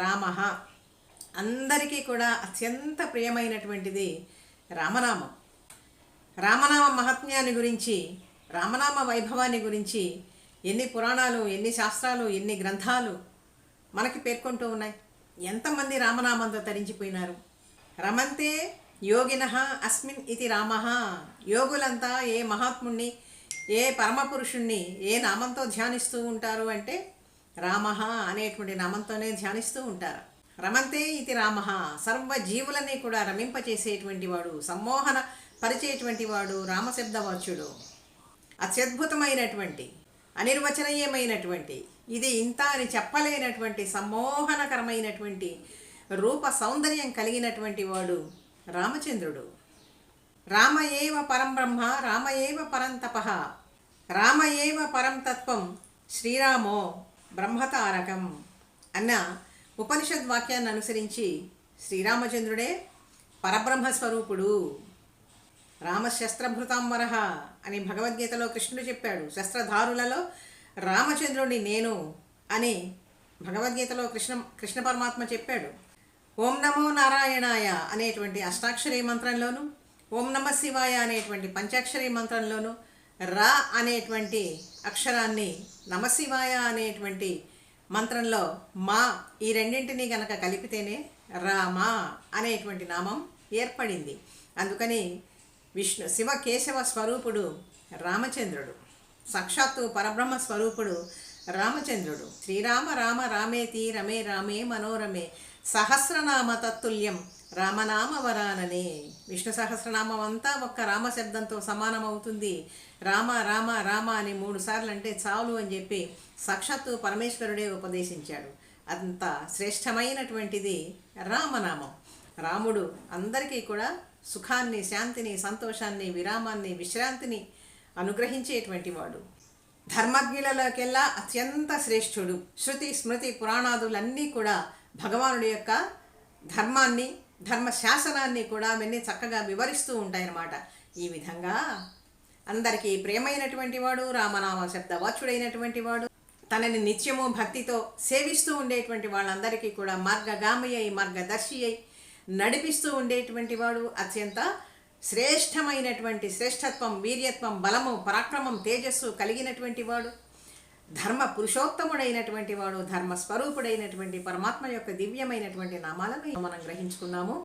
రామః. అందరికీ కూడా అత్యంత ప్రియమైనటువంటిది రామనామం. రామనామ మహాత్మ్యాన్ని గురించి, రామనామ వైభవాన్ని గురించి ఎన్ని పురాణాలు, ఎన్ని శాస్త్రాలు, ఎన్ని గ్రంథాలు మనకి పేర్కొంటూ ఉన్నాయి. ఎంతమంది రామనామంతో తరించిపోయినారు. రమంతే యోగినః అస్మిన్ ఇతి రామః. యోగులంతా ఏ మహాత్ముణ్ణి, ఏ పరమపురుషుణ్ణి ఏ నామంతో ధ్యానిస్తూ ఉంటారు అంటే రామః అనేటువంటి నామంతోనే ధ్యానిస్తూ ఉంటారు. రమంతే ఇతి రామః. సర్వ జీవులని కూడా రమింపచేసేటువంటి వాడు, సమ్మోహన పరిచేటువంటి వాడు రామశబ్దవాచ్యుడు. అత్యద్భుతమైనటువంటి, అనిర్వచనీయమైనటువంటి, ఇది ఇంత అని చెప్పలేనటువంటి సమ్మోహనకరమైనటువంటి రూప సౌందర్యం కలిగినటువంటి వాడు రామచంద్రుడు. రామ ఏవ పరం బ్రహ్మ, రామ ఏవ పరం తపః, రామ ఏవ పరం తత్వం, శ్రీరామో బ్రహ్మతారకం అన్న ఉపనిషద్ వాక్యాన్ని అనుసరించి శ్రీరామచంద్రుడే పరబ్రహ్మస్వరూపుడు. రామశస్త్రభృతాంబరః అని భగవద్గీతలో కృష్ణుడు చెప్పాడు. శస్త్రధారులలో రామచంద్రుడిని నేను అని భగవద్గీతలో కృష్ణ పరమాత్మ చెప్పాడు. ఓం నమో నారాయణాయ అనేటువంటి అష్టాక్షరీ మంత్రంలోను, ఓం నమ శివాయ అనేటువంటి పంచాక్షరీ మంత్రంలోను, రా అనేటువంటి అక్షరాన్ని నమశివాయ అనేటువంటి మంత్రంలో మా, ఈ రెండింటినీ గనక కలిపితేనే రామ అనేటువంటి నామం ఏర్పడింది. అందుకని శివ కేశవ స్వరూపుడు రామచంద్రుడు, సాక్షాత్తు పరబ్రహ్మ స్వరూపుడు రామచంద్రుడు. శ్రీరామ రామ రామేతి రమే రామే మనోరమే సహస్రనామ తత్తుల్యం రామనామ వరాననే. విష్ణు సహస్రనామం అంతా ఒక్క రామశబ్దంతో సమానమవుతుంది. రామ రామ రామ అని 3 సార్లు అంటే చాలు అని చెప్పి సాక్షాత్తు పరమేశ్వరుడే ఉపదేశించాడు. అంత శ్రేష్టమైనటువంటిది రామనామం. రాముడు అందరికీ కూడా సుఖాన్ని, శాంతిని, సంతోషాన్ని, విరామాన్ని, విశ్రాంతిని అనుగ్రహించేటువంటి వాడు. ధర్మజ్ఞులలోకెల్లా అత్యంత శ్రేష్ఠుడు. శృతి స్మృతి పురాణాదులన్నీ కూడా భగవానుడి యొక్క ధర్మాన్ని, ధర్మశాసనాన్ని కూడా అవన్నీ చక్కగా వివరిస్తూ ఉంటాయన్నమాట. ఈ విధంగా అందరికీ ప్రియమైనటువంటి వాడు, రామనామ శబ్దవాచ్యుడైనటువంటి వాడు, తనని నిత్యము భక్తితో సేవిస్తూ ఉండేటువంటి వాళ్ళందరికీ కూడా మార్గగామి అయి, మార్గదర్శి అయి నడిపిస్తూ ఉండేటువంటి వాడు. అత్యంత శ్రేష్టమైనటువంటి శ్రేష్టత్వం, వీర్యత్వం, బలము, పరాక్రమం, తేజస్సు కలిగినటువంటి వాడు, ధర్మ పురుషోత్తముడైనటువంటి వాడు, ధర్మస్వరూపుడైనటువంటి పరమాత్మ యొక్క దివ్యమైనటువంటి నామాలను మనం గ్రహించుకున్నాము.